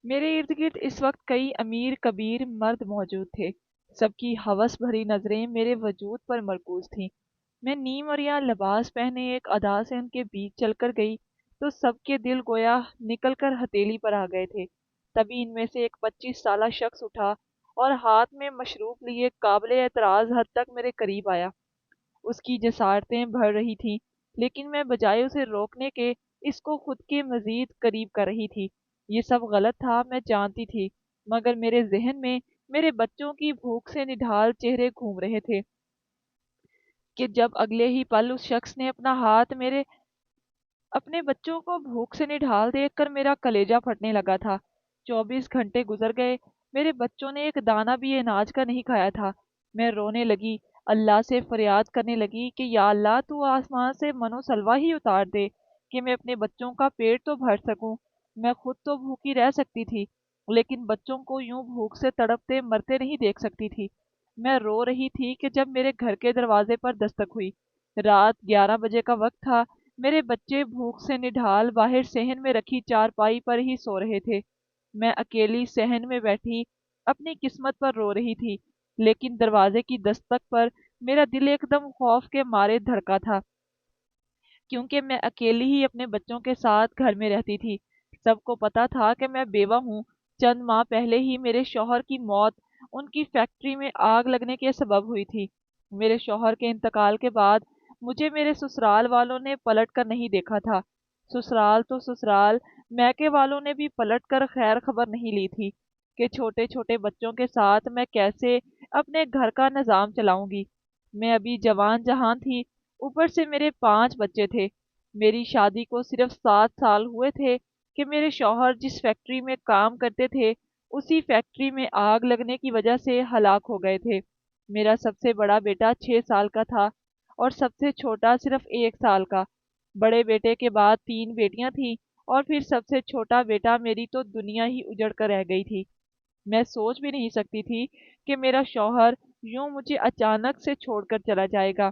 میرے ارد گرد اس وقت کئی امیر کبیر مرد موجود تھے۔ سب کی ہوس بھری نظریں میرے وجود پر مرکوز تھیں۔ میں نیم اور یا لباس پہنے ایک ادا سے ان کے بیچ چل کر گئی تو سب کے دل گویا نکل کر ہتھیلی پر آ گئے تھے۔ تبھی ان میں سے ایک 25 سالہ شخص اٹھا اور ہاتھ میں مشروب لیے قابل اعتراض حد تک میرے قریب آیا۔ اس کی جسارتیں بڑھ رہی تھیں، لیکن میں بجائے اسے روکنے کے اس کو خود کے مزید قریب کر رہی تھی۔ یہ سب غلط تھا، میں جانتی تھی، مگر میرے ذہن میں میرے بچوں کی بھوک سے نڈھال چہرے گھوم رہے تھے کہ جب اگلے ہی پل اس شخص نے اپنا ہاتھ میرے اپنے بچوں کو بھوک سے نڈھال دیکھ کر میرا کلیجہ پھٹنے لگا تھا۔ 24 گھنٹے گزر گئے، میرے بچوں نے ایک دانہ بھی اناج کا نہیں کھایا تھا۔ میں رونے لگی، اللہ سے فریاد کرنے لگی کہ یا اللہ تو آسمان سے منو سلوا ہی اتار دے کہ میں اپنے بچوں کا پیٹ تو بھر سکوں۔ میں خود تو بھوکی رہ سکتی تھی، لیکن بچوں کو یوں بھوک سے تڑپتے مرتے نہیں دیکھ سکتی تھی۔ میں رو رہی تھی کہ جب میرے گھر کے دروازے پر دستک ہوئی۔ رات 11 بجے کا وقت تھا۔ میرے بچے بھوک سے نڈھال باہر صحن میں رکھی چارپائی پر ہی سو رہے تھے۔ میں اکیلی صحن میں بیٹھی اپنی قسمت پر رو رہی تھی، لیکن دروازے کی دستک پر میرا دل ایک دم خوف کے مارے دھڑکا تھا، کیونکہ میں اکیلی ہی اپنے بچوں کے ساتھ گھر میں رہتی تھی۔ سب کو پتا تھا کہ میں بیوہ ہوں۔ چند ماہ پہلے ہی میرے شوہر کی موت ان کی فیکٹری میں آگ لگنے کے سبب ہوئی تھی۔ میرے شوہر کے انتقال کے بعد مجھے میرے سسرال والوں نے پلٹ کر نہیں دیکھا تھا۔ سسرال تو سسرال، میکے والوں نے بھی پلٹ کر خیر خبر نہیں لی تھی کہ چھوٹے چھوٹے بچوں کے ساتھ میں کیسے اپنے گھر کا نظام چلاؤں گی۔ میں ابھی جوان جہان تھی، اوپر سے میرے 5 بچے تھے۔ میری شادی کو صرف 7 سال ہوئے تھے کہ میرے شوہر جس فیکٹری میں کام کرتے تھے اسی فیکٹری میں آگ لگنے کی وجہ سے ہلاک ہو گئے تھے۔ میرا سب سے بڑا بیٹا 6 سال کا تھا اور سب سے چھوٹا صرف 1 سال کا۔ بڑے بیٹے کے بعد 3 بیٹیاں تھیں اور پھر سب سے چھوٹا بیٹا میری تو دنیا ہی اجڑ کر رہ گئی تھی۔ میں سوچ بھی نہیں سکتی تھی کہ میرا شوہر یوں مجھے اچانک سے چھوڑ کر چلا جائے گا۔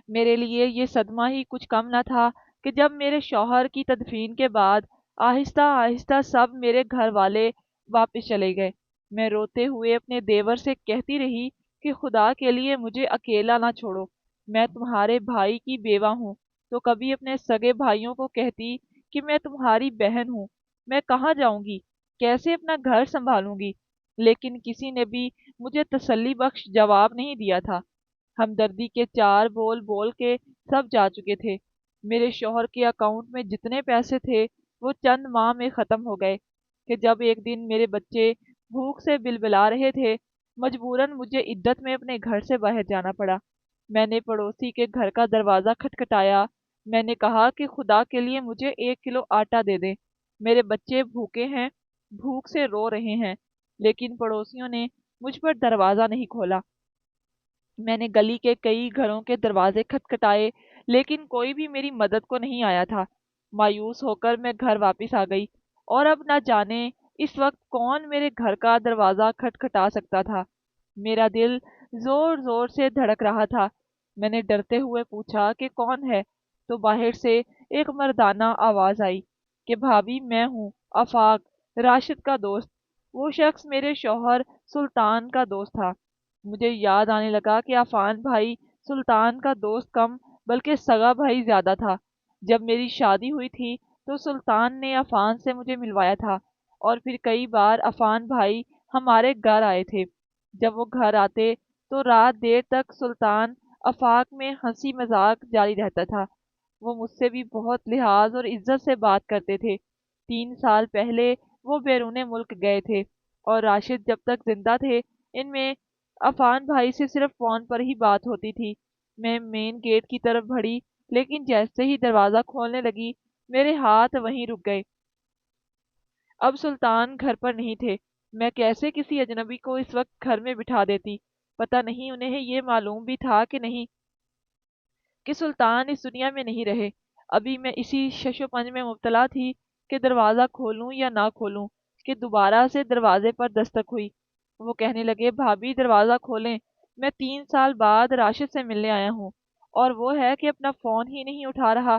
میرے لیے یہ صدمہ ہی کچھ کم نہ تھا کہ جب میرے شوہر کی تدفین کے بعد آہستہ آہستہ سب میرے گھر والے واپس چلے گئے۔ میں روتے ہوئے اپنے دیور سے کہتی رہی کہ خدا کے لیے مجھے اکیلا نہ چھوڑو، میں تمہارے بھائی کی بیوہ ہوں۔ تو کبھی اپنے سگے بھائیوں کو کہتی کہ میں تمہاری بہن ہوں، میں کہاں جاؤں گی، کیسے اپنا گھر سنبھالوں گی، لیکن کسی نے بھی مجھے تسلی بخش جواب نہیں دیا تھا۔ ہمدردی کے 4 بول بول کے سب جا چکے تھے۔ میرے شوہر کے اکاؤنٹ میں جتنے پیسے تھے وہ چند ماہ میں ختم ہو گئے کہ جب ایک دن میرے بچے بھوک سے بلبلا رہے تھے، مجبوراً مجھے عدت میں اپنے گھر سے باہر جانا پڑا۔ میں نے پڑوسی کے گھر کا دروازہ کھٹکھٹایا۔ میں نے کہا کہ خدا کے لیے مجھے 1 کلو آٹا دے دیں، میرے بچے بھوکے ہیں، بھوک سے رو رہے ہیں، لیکن پڑوسیوں نے مجھ پر دروازہ نہیں کھولا۔ میں نے گلی کے کئی گھروں کے دروازے کھٹکھٹائے، لیکن کوئی بھی میری مدد کو نہیں آیا تھا۔ مایوس ہو کر میں گھر واپس آ گئی، اور اب نہ جانے اس وقت کون میرے گھر کا دروازہ کھٹکھٹا سکتا تھا۔ میرا دل زور زور سے دھڑک رہا تھا۔ میں نے ڈرتے ہوئے پوچھا کہ کون ہے، تو باہر سے ایک مردانہ آواز آئی کہ بھابھی میں ہوں، آفاق، راشد کا دوست۔ وہ شخص میرے شوہر سلطان کا دوست تھا۔ مجھے یاد آنے لگا کہ عفان بھائی سلطان کا دوست کم بلکہ سگا بھائی زیادہ تھا۔ جب میری شادی ہوئی تھی تو سلطان نے عفان سے مجھے ملوایا تھا، اور پھر کئی بار عفان بھائی ہمارے گھر آئے تھے۔ جب وہ گھر آتے تو رات دیر تک سلطان آفاق میں ہنسی مذاق جاری رہتا تھا۔ وہ مجھ سے بھی بہت لحاظ اور عزت سے بات کرتے تھے۔ 3 سال پہلے وہ بیرون ملک گئے تھے، اور راشد جب تک زندہ تھے ان میں عفان بھائی سے صرف فون پر ہی بات ہوتی تھی۔ میں مین گیٹ کی طرف بڑھی، لیکن جیسے ہی دروازہ کھولنے لگی میرے ہاتھ وہیں رک گئے۔ اب سلطان گھر پر نہیں تھے۔ میں کیسے کسی اجنبی کو اس وقت گھر میں بٹھا دیتی؟ پتہ نہیں انہیں یہ معلوم بھی تھا کہ نہیں کہ سلطان اس دنیا میں نہیں رہے۔ ابھی میں اسی شش و پنج میں مبتلا تھی کہ دروازہ کھولوں یا نہ کھولوں کہ دوبارہ سے دروازے پر دستک ہوئی۔ وہ کہنے لگے بھابھی دروازہ کھولیں، میں 3 سال بعد راشد سے ملنے آیا ہوں، اور وہ ہے کہ اپنا فون ہی نہیں اٹھا رہا۔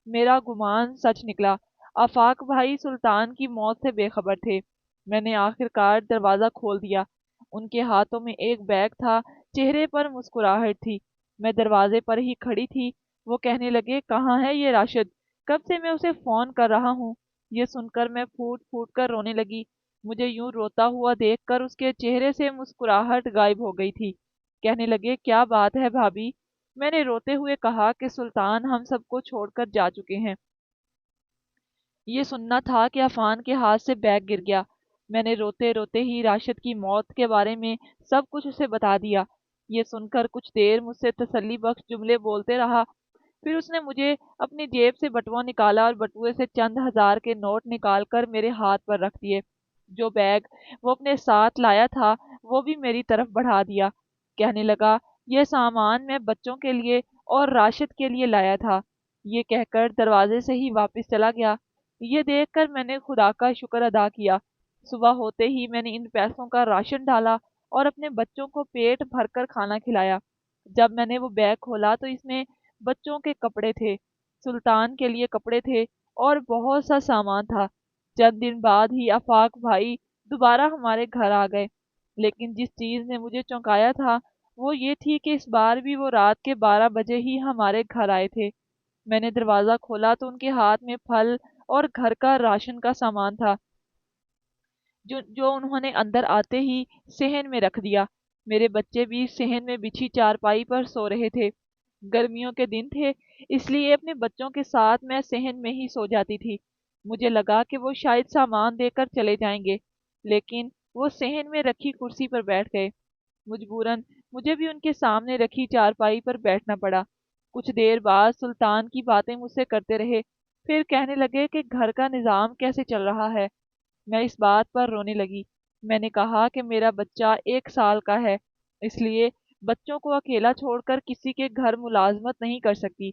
میرا گمان سچ نکلا۔ آفاق بھائی سلطان کی موت سے بے خبر تھے۔ میں نے آخر کار دروازہ کھول دیا۔ ان کے ہاتھوں میں ایک بیگ تھا، چہرے پر مسکراہٹ تھی۔ میں دروازے پر ہی کھڑی تھی۔ وہ کہنے لگے، کہاں ہے یہ راشد؟ کب سے میں اسے فون کر رہا ہوں۔ یہ سن کر میں پھوٹ پھوٹ کر رونے لگی۔ مجھے یوں روتا ہوا دیکھ کر اس کے چہرے سے مسکراہٹ غائب ہو گئی تھی۔ کہنے لگے، کیا بات ہے بھابھی؟ میں نے روتے ہوئے کہا کہ سلطان ہم سب کو چھوڑ کر جا چکے ہیں۔ یہ سننا تھا کہ عفان کے ہاتھ سے بیگ گر گیا۔ میں نے روتے روتے ہی راشد کی موت کے بارے میں سب کچھ اسے بتا دیا۔ یہ سن کر کچھ دیر مجھ سے تسلی بخش جملے بولتے رہا، پھر اس نے مجھے اپنی جیب سے بٹوا نکالا اور بٹوے سے چند ہزار کے نوٹ نکال کر میرے ہاتھ پر رکھ دیے۔ جو بیگ وہ اپنے ساتھ لایا تھا وہ بھی میری طرف بڑھا دیا۔ کہنے لگا، یہ سامان میں بچوں کے لیے اور راشد کے لیے لایا تھا۔ یہ کہہ کر دروازے سے ہی واپس چلا گیا۔ یہ دیکھ کر میں نے خدا کا شکر ادا کیا۔ صبح ہوتے ہی میں نے ان پیسوں کا راشن ڈالا اور اپنے بچوں کو پیٹ بھر کر کھانا کھلایا۔ جب میں نے وہ بیگ کھولا تو اس میں بچوں کے کپڑے تھے، سلطان کے لیے کپڑے تھے اور بہت سا سامان تھا۔ چند دن بعد ہی آفاق بھائی دوبارہ ہمارے گھر آ گئے، لیکن جس چیز نے مجھے چونکایا تھا وہ یہ تھی کہ اس بار بھی وہ رات کے 12 بجے ہی ہمارے گھر آئے تھے۔ میں نے دروازہ کھولا تو ان کے ہاتھ میں پھل اور گھر کا راشن کا سامان تھا، جو انہوں نے اندر آتے ہی صحن میں رکھ دیا۔ میرے بچے بھی صحن میں بچھی چارپائی پر سو رہے تھے۔ گرمیوں کے دن تھے، اس لیے اپنے بچوں کے ساتھ میں صحن میں ہی سو جاتی تھی۔ مجھے لگا کہ وہ شاید سامان دے کر چلے جائیں گے، لیکن وہ صحن میں رکھی کرسی پر بیٹھ گئے۔ مجبوراً مجھے بھی ان کے سامنے رکھی چارپائی پر بیٹھنا پڑا۔ کچھ دیر بعد سلطان کی باتیں مجھ سے کرتے رہے، پھر کہنے لگے کہ گھر کا نظام کیسے چل رہا ہے۔ میں اس بات پر رونے لگی۔ میں نے کہا کہ میرا بچہ 1 سال کا ہے، اس لیے بچوں کو اکیلا چھوڑ کر کسی کے گھر ملازمت نہیں کر سکتی،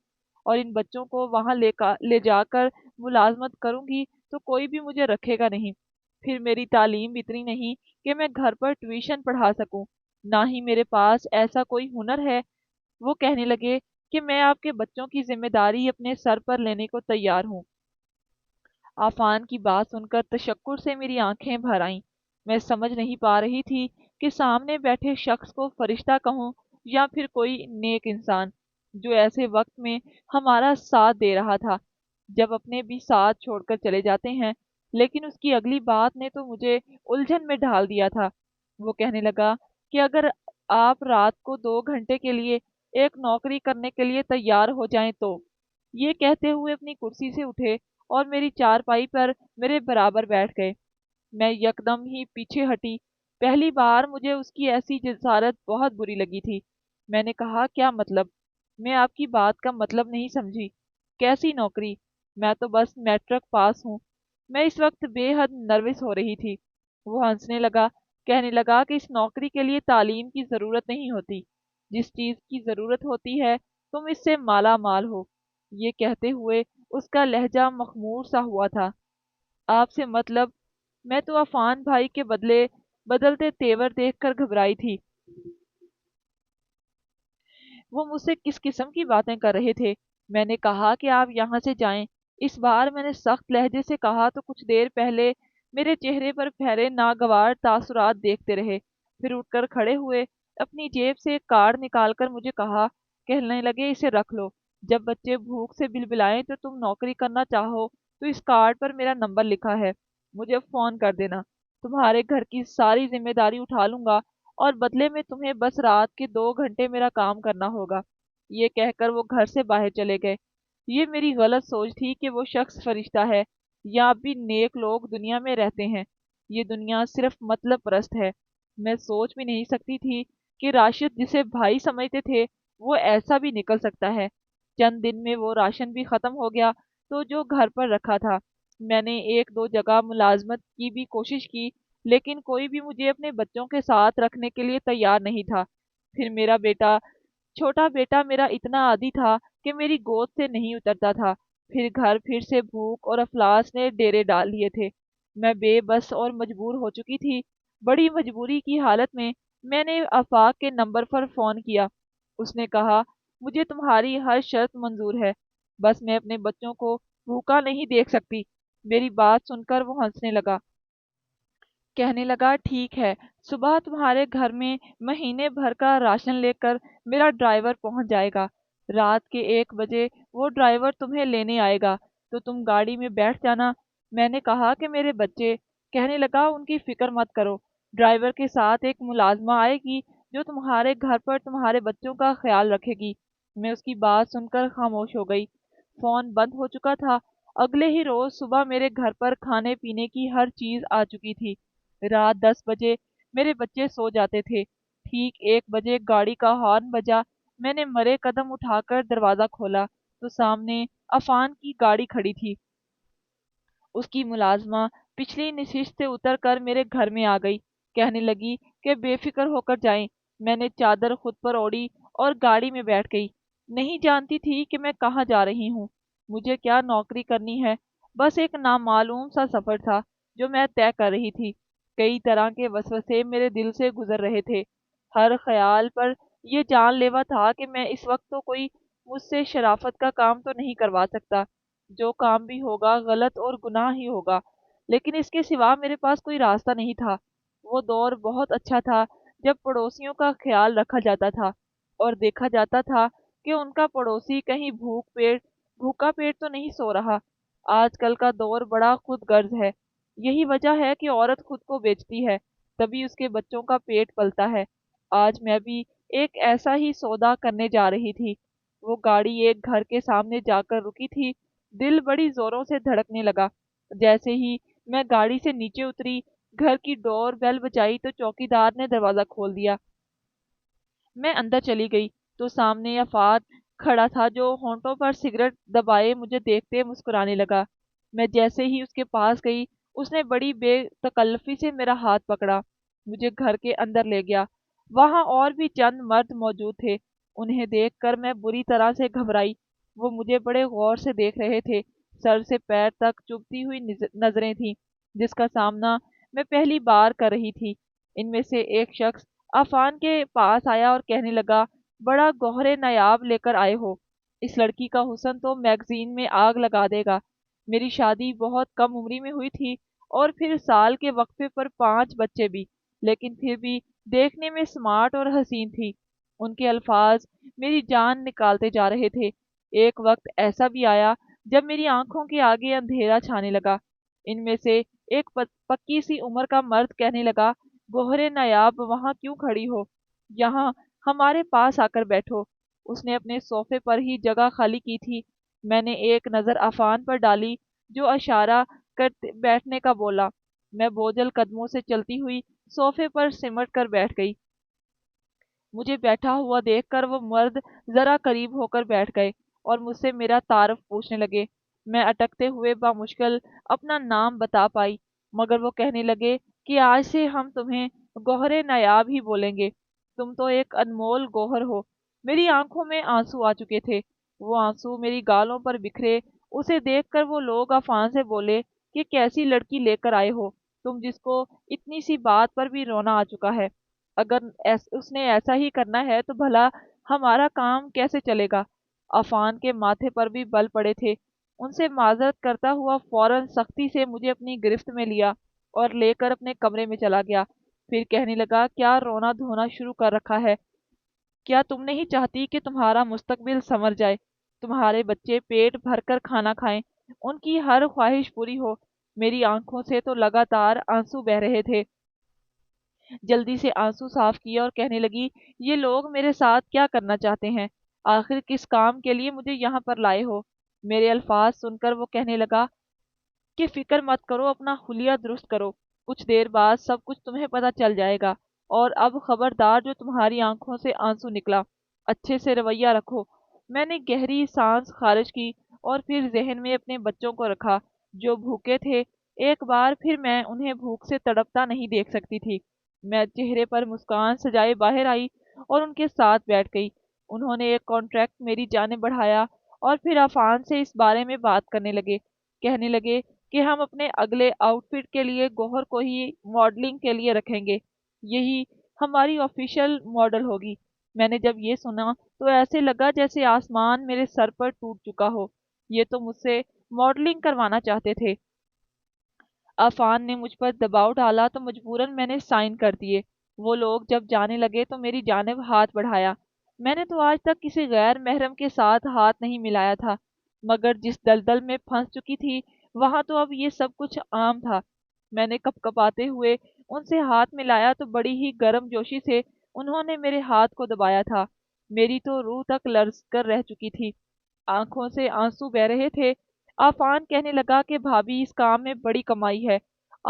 اور ان بچوں کو وہاں لے جا کر ملازمت کروں گی تو کوئی بھی مجھے رکھے گا نہیں۔ پھر میری تعلیم اتنی نہیں کہ میں گھر پر ٹیوشن پڑھا سکوں، نہ ہی میرے پاس ایسا کوئی ہنر ہے۔ وہ کہنے لگے کہ میں آپ کے بچوں کی ذمہ داری اپنے سر پر لینے کو تیار ہوں۔ آفان کی بات سن کر تشکر سے میری آنکھیں بھر آئیں۔ میں سمجھ نہیں پا رہی تھی کہ سامنے بیٹھے شخص کو فرشتہ کہوں یا پھر کوئی نیک انسان، جو ایسے وقت میں ہمارا ساتھ دے رہا تھا، جب اپنے بھی ساتھ چھوڑ کر چلے جاتے ہیں۔ لیکن اس کی اگلی بات نے تو مجھے الجھن میں ڈال دیا تھا۔ وہ کہنے لگا کہ اگر آپ رات کو 2 گھنٹے کے لیے ایک نوکری کرنے کے لیے تیار ہو جائیں تو۔ یہ کہتے ہوئے اپنی کرسی سے اٹھے اور میری چارپائی پر میرے برابر بیٹھ گئے۔ میں یکدم ہی پیچھے ہٹی۔ پہلی بار مجھے اس کی ایسی جسارت بہت بری لگی تھی۔ میں نے کہا، کیا مطلب؟ میں آپ کی بات کا مطلب نہیں سمجھی۔ کیسی نوکری؟ میں تو بس میٹرک پاس ہوں۔ میں اس وقت بے حد نروس ہو رہی تھی۔ وہ ہنسنے لگا، کہنے لگا کہ اس نوکری کے لیے تعلیم کی ضرورت نہیں ہوتی، جس چیز کی ضرورت ہوتی ہے تم اس سے مالا مال ہو۔ یہ کہتے ہوئے اس کا لہجہ مخمور سا ہوا تھا۔ آپ سے مطلب؟ میں تو عفان بھائی کے بدلتے تیور دیکھ کر گھبرائی تھی۔ وہ مجھ سے کس قسم کی باتیں کر رہے تھے؟ میں نے کہا کہ آپ یہاں سے جائیں۔ اس بار میں نے سخت لہجے سے کہا تو کچھ دیر پہلے میرے چہرے پر پھیلے ناگوار تاثرات دیکھتے رہے، پھر اٹھ کر کھڑے ہوئے، اپنی جیب سے ایک کارڈ نکال کر مجھے کہا، کہنے لگے، اسے رکھ لو۔ جب بچے بھوک سے بلبلائیں تو تم نوکری کرنا چاہو تو اس کارڈ پر میرا نمبر لکھا ہے، مجھے فون کر دینا۔ تمہارے گھر کی ساری ذمہ داری اٹھا لوں گا اور بدلے میں تمہیں بس رات کے 2 گھنٹے میرا کام کرنا ہوگا۔ یہ کہہ کر وہ گھر سے باہر چلے گئے۔ یہ میری غلط سوچ تھی کہ وہ شخص فرشتہ ہے یا اب بھی نیک لوگ دنیا میں رہتے ہیں۔ یہ دنیا صرف مطلب پرست ہے۔ میں سوچ بھی نہیں سکتی تھی کہ راشد جسے بھائی سمجھتے تھے وہ ایسا بھی نکل سکتا ہے۔ چند دن میں وہ راشن بھی ختم ہو گیا تو جو گھر پر رکھا تھا۔ میں نے 1 2 جگہ ملازمت کی بھی کوشش کی، لیکن کوئی بھی مجھے اپنے بچوں کے ساتھ رکھنے کے لیے تیار نہیں تھا۔ پھر میرا چھوٹا بیٹا میرا اتنا عادی تھا کہ میری گود سے نہیں اترتا تھا۔ پھر گھر پھر سے بھوک اور افلاس نے ڈیرے ڈال لیے تھے۔ میں بے بس اور مجبور ہو چکی تھی۔ بڑی مجبوری کی حالت میں نے آفاق کے نمبر پر فون کیا۔ اس نے کہا، مجھے تمہاری ہر شرط منظور ہے، بس میں اپنے بچوں کو بھوکا نہیں دیکھ سکتی۔ میری بات سن کر وہ ہنسنے لگا، کہنے لگا ٹھیک ہے، صبح تمہارے گھر میں مہینے بھر کا راشن لے کر میرا ڈرائیور پہنچ جائے گا۔ رات کے 1 بجے وہ ڈرائیور تمہیں لینے آئے گا تو تم گاڑی میں بیٹھ جانا۔ میں نے کہا کہ میرے بچے؟ کہنے لگا ان کی فکر مت کرو، ڈرائیور کے ساتھ ایک ملازمہ آئے گی جو تمہارے گھر پر تمہارے بچوں کا خیال رکھے گی۔ میں اس کی بات سن کر خاموش ہو گئی۔ فون بند ہو چکا تھا۔ اگلے ہی روز صبح میرے گھر پر کھانے پینے کی ہر چیز آ چکی تھی۔ رات 10 بجے میرے بچے سو جاتے تھے۔ ٹھیک 1 بجے گاڑی کا ہارن بجا۔ میں نے مرے قدم اٹھا کر دروازہ کھولا تو سامنے عفان کی گاڑی کھڑی تھی۔ اس کی ملازمہ پچھلی نشست سے اتر کر میرے گھر میں آ گئی، کہنے لگی کہ بے فکر ہو کر جائیں۔ میں نے چادر خود پر اوڑھی اور گاڑی میں بیٹھ گئی۔ نہیں جانتی تھی کہ میں کہاں جا رہی ہوں، مجھے کیا نوکری کرنی ہے۔ بس ایک نامعلوم سا سفر تھا جو میں طے کر رہی تھی۔ کئی طرح کے وسوسے میرے دل سے گزر رہے تھے۔ ہر خیال پر یہ جان لیوا تھا کہ میں اس وقت تو کوئی مجھ سے شرافت کا کام تو نہیں کروا سکتا، جو کام بھی ہوگا غلط اور گناہ ہی ہوگا، لیکن اس کے سوا میرے پاس کوئی راستہ نہیں تھا۔ وہ دور بہت اچھا تھا جب پڑوسیوں کا خیال رکھا جاتا تھا اور دیکھا جاتا تھا کہ ان کا پڑوسی کہیں بھوکا پیٹ تو نہیں سو رہا۔ آج کل کا دور بڑا خود غرض ہے۔ یہی وجہ ہے کہ عورت خود کو بیچتی ہے، تبھی اس کے بچوں کا پیٹ پلتا ہے۔ آج میں بھی ایک ایسا ہی سودا کرنے جا رہی تھی۔ وہ گاڑی ایک گھر کے سامنے جا کر رکی تھی۔ دل بڑی زوروں سے دھڑکنے لگا۔ جیسے ہی میں گاڑی سے نیچے اتری، گھر کی ڈور بیل بجائی تو چوکیدار نے دروازہ کھول دیا۔ میں اندر چلی گئی تو سامنے آفات کھڑا تھا جو ہونٹوں پر سگریٹ دبائے مجھے دیکھتے مسکرانے لگا۔ میں جیسے ہی اس کے پاس گئی، اس نے بڑی بے تکلفی سے میرا ہاتھ پکڑا، مجھے گھر کے اندر لے گیا۔ وہاں اور بھی چند مرد موجود تھے۔ انہیں دیکھ کر میں بری طرح سے گھبرائی۔ وہ مجھے بڑے غور سے دیکھ رہے تھے۔ سر سے پیر تک چبھتی ہوئی نظریں تھیں جس کا سامنا میں پہلی بار کر رہی تھی۔ ان میں سے ایک شخص عفان کے پاس آیا اور کہنے لگا، بڑا گوہر نایاب لے کر آئے ہو، اس لڑکی کا حسن تو میگزین میں آگ لگا دے گا۔ میری شادی بہت کم عمری میں ہوئی تھی اور پھر سال کے وقفے پر 5 بچے بھی، لیکن پھر بھی دیکھنے میں سمارٹ اور حسین تھی۔ ان کے الفاظ میری جان نکالتے جا رہے تھے۔ ایک وقت ایسا بھی آیا جب میری آنکھوں کے آگے اندھیرا چھانے لگا۔ ان میں سے ایک پکی سی عمر کا مرد کہنے لگا، گوہر نایاب وہاں کیوں کھڑی ہو، یہاں ہمارے پاس آ کر بیٹھو۔ اس نے اپنے صوفے پر ہی جگہ خالی کی تھی۔ میں نے ایک نظر عفان پر ڈالی جو اشارہ کر بیٹھنے کا بولا۔ میں بوجھل قدموں سے چلتی ہوئی صوفے پر سمٹ کر بیٹھ گئی۔ مجھے بیٹھا ہوا دیکھ کر وہ مرد ذرا قریب ہو کر بیٹھ گئے اور مجھ سے میرا تعارف پوچھنے لگے۔ میں اٹکتے ہوئے بامشکل اپنا نام بتا پائی، مگر وہ کہنے لگے کہ آج سے ہم تمہیں گوہر نایاب ہی بولیں گے، تم تو ایک انمول گوہر ہو۔ میری آنکھوں میں آنسو آ چکے تھے، وہ آنسو میری گالوں پر بکھرے۔ اسے دیکھ کر وہ لوگ عفان سے بولے کہ کیسی لڑکی لے کر آئے ہو تم، جس کو اتنی سی بات پر بھی رونا آ چکا ہے۔ اگر اس نے ایسا ہی کرنا ہے تو بھلا ہمارا کام کیسے چلے گا؟ عفان کے ماتھے پر بھی بل پڑے تھے۔ ان سے معذرت کرتا ہوا فوراً سختی سے مجھے اپنی گرفت میں لیا اور لے کر اپنے کمرے میں چلا گیا۔ پھر کہنے لگا، کیا رونا دھونا شروع کر رکھا ہے؟ کیا تم نہیں چاہتی کہ تمہارا مستقبل سنور جائے، تمہارے بچے پیٹ بھر کر کھانا کھائیں، ان کی ہر خواہش پوری ہو؟ میری آنکھوں سے تو لگاتار آنسو بہ رہے تھے۔ جلدی سے آنسو صاف کیا اور کہنے لگی، یہ لوگ میرے ساتھ کیا کرنا چاہتے ہیں؟ آخر کس کام کے لیے مجھے یہاں پر لائے ہو؟ میرے الفاظ سن کر وہ کہنے لگا کہ فکر مت کرو، اپنا حلیہ درست کرو، کچھ دیر بعد سب کچھ تمہیں پتہ چل جائے گا۔ اور اب خبردار جو تمہاری آنکھوں سے آنسو نکلا، اچھے سے رویہ رکھو۔ میں نے گہری سانس خارج کی اور پھر ذہن میں اپنے بچوں کو رکھا جو بھوکے تھے۔ ایک بار پھر میں انہیں بھوک سے تڑپتا نہیں دیکھ سکتی تھی۔ میں چہرے پر مسکان سجائے باہر آئی اور ان کے ساتھ بیٹھ گئی۔ انہوں نے ایک کانٹریکٹ میری جانب بڑھایا اور پھر عفان سے اس بارے میں بات کرنے لگے۔ کہنے لگے کہ ہم اپنے اگلے آؤٹ فٹ کے لیے گوہر کو ہی ماڈلنگ کے لیے رکھیں گے، یہی ہماری آفیشیل ماڈل ہوگی۔ میں نے جب یہ سنا تو ایسے لگا جیسے آسمان میرے سر پر ٹوٹ چکا ہو۔ یہ تو مجھ سے ماڈلنگ کروانا چاہتے تھے۔ عفان نے مجھ پر دباؤ ڈالا تو مجبوراً میں نے سائن کر دیے۔ وہ لوگ جب جانے لگے تو میری جانب ہاتھ بڑھایا۔ میں نے تو آج تک کسی غیر محرم کے ساتھ ہاتھ نہیں ملایا تھا، مگر جس دلدل میں پھنس چکی تھی وہاں تو اب یہ سب کچھ عام تھا۔ میں نے کپ کپاتے ہوئے ان سے ہاتھ ملایا تو بڑی ہی گرم جوشی سے انہوں نے میرے ہاتھ کو دبایا تھا۔ میری تو روح تک لرز کر رہ چکی تھی، آنکھوں سے آنسو بہ رہے تھے۔ عفان کہنے لگا کہ بھابھی اس کام میں بڑی کمائی ہے،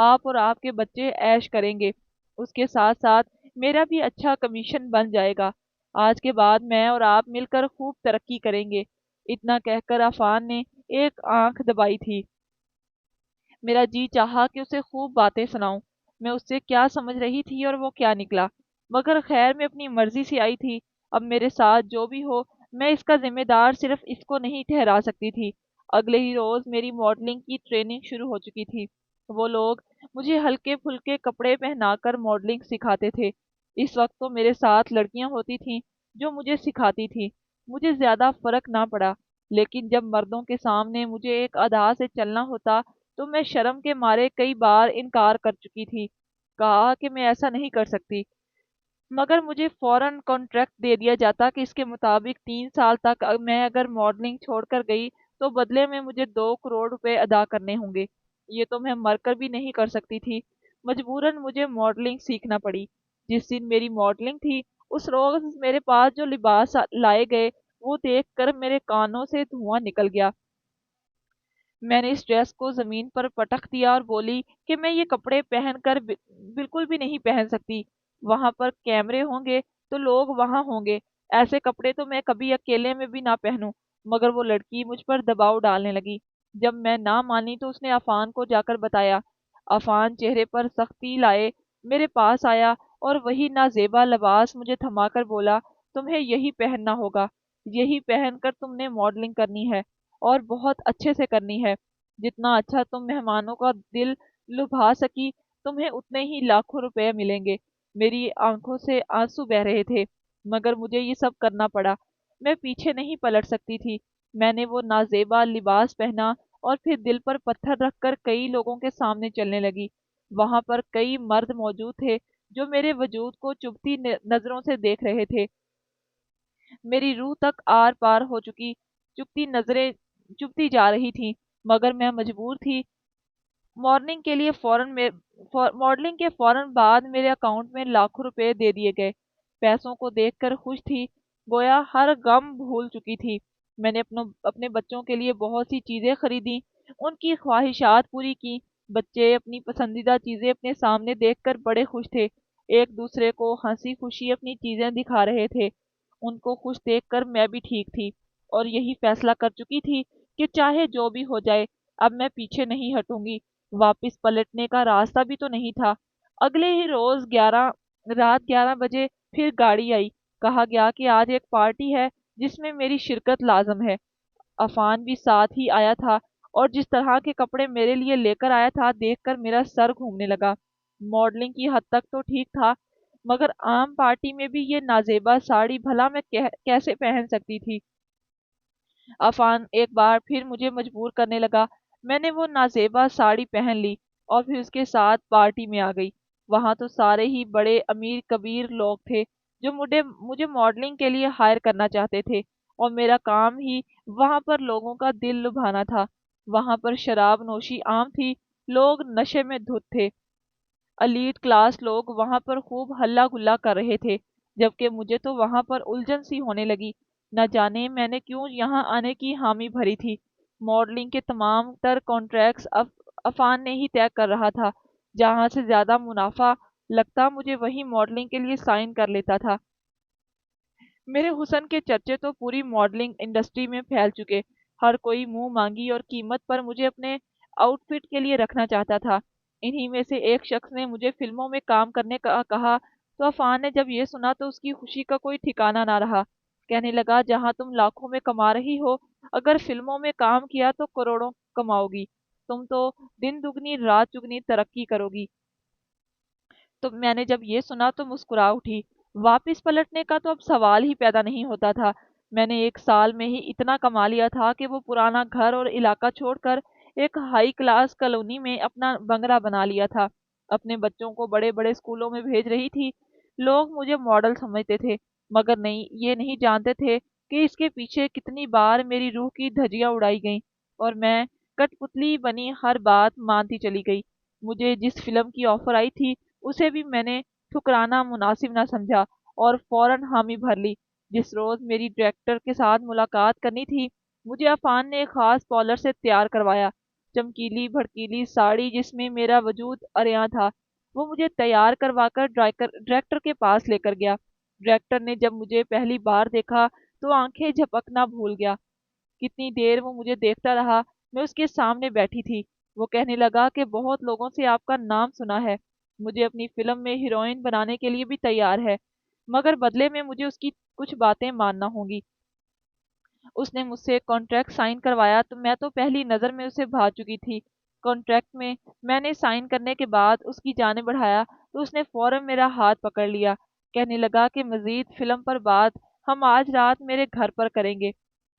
آپ اور آپ کے بچے عیش کریں گے، اس کے ساتھ ساتھ میرا بھی اچھا کمیشن بن جائے گا، آج کے بعد میں اور آپ مل کر خوب ترقی کریں گے۔ اتنا کہہ کر عفان نے ایک آنکھ دبائی تھی۔ میرا جی چاہا کہ اسے خوب باتیں سناؤں، میں اس سے کیا سمجھ رہی تھی اور وہ کیا نکلا، مگر خیر میں اپنی مرضی سے آئی تھی، اب میرے ساتھ جو بھی ہو میں اس کا ذمہ دار صرف اس کو نہیں ٹھہرا سکتی تھی۔ اگلے ہی روز میری ماڈلنگ کی ٹریننگ شروع ہو چکی تھی۔ وہ لوگ مجھے ہلکے پھلکے کپڑے پہنا کر ماڈلنگ سکھاتے تھے۔ اس وقت تو میرے ساتھ لڑکیاں ہوتی تھیں جو مجھے سکھاتی تھیں، مجھے زیادہ فرق نہ پڑا، لیکن جب مردوں کے سامنے مجھے ایک ادا سے چلنا ہوتا تو میں شرم کے مارے کئی بار انکار کر چکی تھی، کہا کہ میں ایسا نہیں کر سکتی، مگر مجھے فوراً کانٹریکٹ دے دیا جاتا کہ اس کے مطابق 3 سال تک میں اگر ماڈلنگ چھوڑ کر گئی تو بدلے میں مجھے 2 کروڑ روپے ادا کرنے ہوں گے۔ یہ تو میں مر کر بھی نہیں کر سکتی تھی، مجبوراً مجھے ماڈلنگ سیکھنا پڑی۔ جس دن میری ماڈلنگ تھی اس روز میرے پاس جو لباس لائے گئے وہ دیکھ کر میرے کانوں سے دھواں نکل گیا۔ میں نے اس ڈریس کو زمین پر پٹک دیا اور بولی کہ میں یہ کپڑے پہن کر بالکل بھی نہیں پہن سکتی، وہاں پر کیمرے ہوں گے تو لوگ وہاں ہوں گے، ایسے کپڑے تو میں کبھی اکیلے میں بھی نہ پہنوں۔ مگر وہ لڑکی مجھ پر دباؤ ڈالنے لگی۔ جب میں نہ مانی تو اس نے عفان کو جا کر بتایا۔ عفان چہرے پر سختی لائے میرے پاس آیا اور وہی نازیبا لباس مجھے تھما کر بولا، تمہیں یہی پہننا ہوگا، یہی پہن کر تم نے ماڈلنگ کرنی ہے اور بہت اچھے سے کرنی ہے، جتنا اچھا تم مہمانوں کا دل لبھا سکی تمہیں اتنے ہی لاکھوں روپے ملیں گے۔ میری آنکھوں سے آنسو بہ رہے تھے، مگر مجھے یہ سب کرنا پڑا، میں پیچھے نہیں پلٹ سکتی تھی۔ میں نے وہ نازیبا لباس پہنا اور پھر دل پر پتھر رکھ کر کئی لوگوں کے سامنے چلنے لگی۔ وہاں پر کئی مرد موجود تھے جو میرے وجود کو چبھتی نظروں سے دیکھ رہے تھے۔ میری روح تک آر پار ہو چکی، چپتی نظریں چپتی جا رہی تھیں، مگر میں مجبور تھی۔ ماڈلنگ کے فوراً بعد میرے اکاؤنٹ میں لاکھوں روپے دے دیے گئے۔ پیسوں کو دیکھ کر خوش تھی، گویا ہر غم بھول چکی تھی۔ میں نے اپنے بچوں کے لیے بہت سی چیزیں خریدی، ان کی خواہشات پوری کی۔ بچے اپنی پسندیدہ چیزیں اپنے سامنے دیکھ کر بڑے خوش تھے، ایک دوسرے کو ہنسی خوشی اپنی چیزیں دکھا رہے تھے۔ ان کو خوش دیکھ کر میں بھی ٹھیک تھی اور یہی فیصلہ کر چکی تھی کہ چاہے جو بھی ہو جائے اب میں پیچھے نہیں ہٹوں گی، واپس پلٹنے کا راستہ بھی تو نہیں تھا۔ اگلے ہی روز رات 11 بجے پھر گاڑی آئی، کہا گیا کہ آج ایک پارٹی ہے جس میں میری شرکت لازم ہے۔ عفان بھی ساتھ ہی آیا تھا اور جس طرح کے کپڑے میرے لیے لے کر آیا تھا دیکھ کر میرا سر گھومنے لگا۔ ماڈلنگ کی حد تک تو ٹھیک تھا، مگر عام پارٹی میں بھی یہ نازیبا ساڑی بھلا میں کیسے پہن سکتی تھی؟ عفان ایک بار پھر مجھے مجبور کرنے لگا۔ میں نے وہ نازیبا ساڑی پہن لی اور پھر اس کے ساتھ پارٹی میں آ گئی۔ وہاں تو سارے ہی بڑے امیر کبیر لوگ تھے جو مجھے ماڈلنگ کے لیے ہائر کرنا چاہتے تھے، اور میرا کام ہی وہاں پر لوگوں کا دل لبھانا تھا۔ وہاں پر شراب نوشی عام تھی، لوگ نشے میں دھت تھے، الیٹ کلاس لوگ وہاں پر خوب ہلا گلا کر رہے تھے، جبکہ مجھے تو وہاں پر الجھن سی ہونے لگی۔ نہ جانے میں نے کیوں یہاں آنے کی حامی بھری تھی۔ ماڈلنگ کے تمام تر کانٹریکٹس عفان نے ہی طے کر رہا تھا، جہاں سے زیادہ منافع لگتا مجھے وہی ماڈلنگ کے لیے سائن کر لیتا تھا۔ میرے حسن کے چرچے تو پوری ماڈلنگ انڈسٹری میں پھیل چکے، ہر کوئی منہ مانگی اور قیمت پر مجھے اپنے آؤٹ فٹ کے لیے رکھنا چاہتا تھا۔ انہی میں سے ایک شخص نے مجھے فلموں میں کام کرنے کا کہا تو عفان نے جب یہ سنا تو اس کی خوشی کا کوئی ٹھکانہ نہ رہا۔ کہنے لگا، جہاں تم لاکھوں میں کما رہی ہو، اگر فلموں میں کام کیا تو کروڑوں کماؤ گی، تم تو دن دگنی رات چگنی ترقی کرو گی۔ تو میں نے جب یہ سنا تو مسکرا اٹھی۔ واپس پلٹنے کا تو اب سوال ہی پیدا نہیں ہوتا تھا۔ میں نے 1 سال میں ہی اتنا کما لیا تھا کہ وہ پرانا گھر اور علاقہ چھوڑ کر ایک ہائی کلاس کالونی میں اپنا بنگلہ بنا لیا تھا، اپنے بچوں کو بڑے بڑے اسکولوں میں بھیج رہی تھی۔ لوگ مجھے ماڈل سمجھتے تھے، مگر یہ نہیں جانتے تھے کہ اس کے پیچھے کتنی بار میری روح کی دھجیاں اڑائی گئیں، اور میں کٹ پتلی بنی ہر بات مانتی چلی گئی۔ مجھے جس فلم کی آفر آئی تھی اسے بھی میں نے ٹھکرانا مناسب نہ سمجھا اور فوراً حامی بھر لی۔ جس روز میری ڈائریکٹر کے ساتھ ملاقات کرنی تھی، مجھے عفان نے ایک خاص پارلر سے تیار کروایا۔ چمکیلی بھڑکیلی ساڑی جس میں میرا وجود عریاں تھا، وہ مجھے تیار کروا کر ڈائریکٹر کے پاس لے کر گیا۔ ڈائریکٹر نے جب مجھے پہلی بار دیکھا تو آنکھیں جھپکنا بھول گیا۔ کتنی دیر وہ مجھے دیکھتا رہا۔ میں اس کے سامنے بیٹھی تھی۔ وہ کہنے لگا کہ بہت لوگوں سے آپ کا نام سنا ہے، مجھے اپنی فلم میں ہیروئن بنانے کے لیے بھی تیار ہے، مگر بدلے میں مجھے اس کی کچھ باتیں ماننا ہوں گی۔ اس نے مجھ سے کانٹریکٹ سائن کروایا تو میں تو پہلی نظر میں اسے بھا چکی تھی۔ کانٹریکٹ میں نے سائن کرنے کے بعد اس کی جانب بڑھایا تو اس نے فوراً میرا ہاتھ پکڑ لیا۔ کہنے لگا کہ مزید فلم پر بات ہم آج رات میرے گھر پر کریں گے۔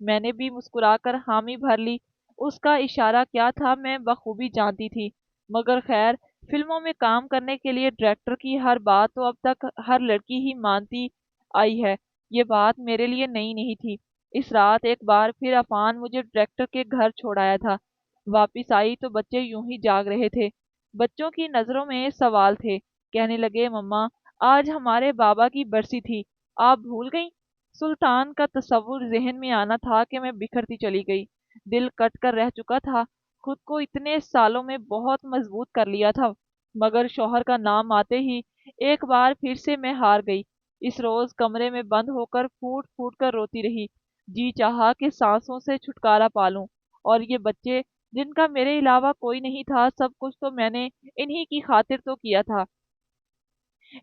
میں نے بھی مسکرا کر حامی بھر لی۔ اس کا اشارہ کیا تھا میں بخوبی جانتی تھی، مگر خیر، فلموں میں کام کرنے کے لیے ڈائریکٹر کی ہر بات تو اب تک ہر لڑکی ہی مانتی آئی ہے، یہ بات میرے لیے نئی نہیں تھی۔ اس رات ایک بار پھر عفان مجھے ڈائریکٹر کے گھر چھوڑ آیا تھا۔ واپس آئی تو بچے یوں ہی جاگ رہے تھے۔ بچوں کی نظروں میں سوال تھے۔ کہنے لگے، مما، آج ہمارے بابا کی برسی تھی، آپ بھول گئیں؟ سلطان کا تصور ذہن میں آنا تھا کہ میں بکھرتی چلی گئی۔ دل کٹ کر رہ چکا تھا، خود کو اتنے سالوں میں بہت مضبوط کر لیا تھا، مگر شوہر کا نام آتے ہی ایک بار پھر سے میں ہار گئی۔ اس روز کمرے میں بند ہو کر پھوٹ پھوٹ کر روتی رہی۔ جی چاہا کہ سانسوں سے چھٹکارا پالوں، اور یہ بچے جن کا میرے علاوہ کوئی نہیں تھا، سب کچھ تو میں نے انہی کی خاطر تو کیا تھا۔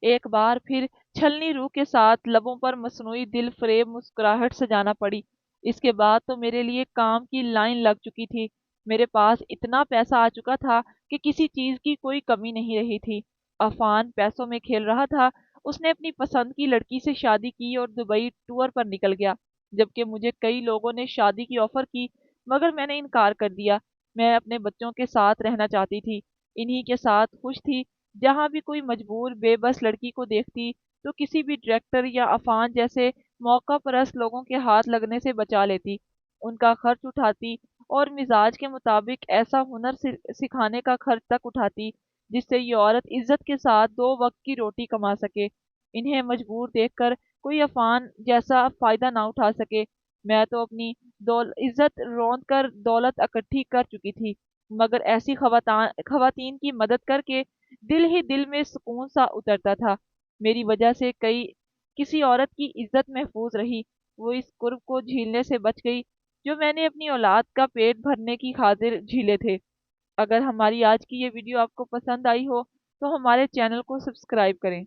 ایک بار پھر چھلنی روح کے ساتھ لبوں پر مصنوعی دل فریب مسکراہٹ سجانا پڑی۔ اس کے بعد تو میرے لیے کام کی لائن لگ چکی تھی۔ میرے پاس اتنا پیسہ آ چکا تھا کہ کسی چیز کی کوئی کمی نہیں رہی تھی۔ عفان پیسوں میں کھیل رہا تھا۔ اس نے اپنی پسند کی لڑکی سے شادی کی اور دبئی ٹور پر نکل گیا، جبکہ مجھے کئی لوگوں نے شادی کی آفر کی، مگر میں نے انکار کر دیا۔ میں اپنے بچوں کے ساتھ رہنا چاہتی تھی، انہی کے ساتھ خوش تھی۔ جہاں بھی کوئی مجبور بے بس لڑکی کو دیکھتی تو کسی بھی ڈائریکٹر یا عفان جیسے موقع پرست لوگوں کے ہاتھ لگنے سے بچا لیتی، ان کا خرچ اٹھاتی اور مزاج کے مطابق ایسا ہنر سکھانے کا خرچ تک اٹھاتی جس سے یہ عورت عزت کے ساتھ 2 وقت کی روٹی کما سکے۔ انہیں مجبور دیکھ کر کوئی عفان جیسا فائدہ نہ اٹھا سکے۔ میں تو اپنی عزت روند کر دولت اکٹھی کر چکی تھی، مگر ایسی خواتین کی مدد کر کے دل ہی دل میں سکون سا اترتا تھا۔ میری وجہ سے کسی عورت کی عزت محفوظ رہی، وہ اس قرب کو جھیلنے سے بچ گئی جو میں نے اپنی اولاد کا پیٹ بھرنے کی خاطر جھیلے تھے۔ اگر ہماری آج کی یہ ویڈیو آپ کو پسند آئی ہو تو ہمارے چینل کو سبسکرائب کریں۔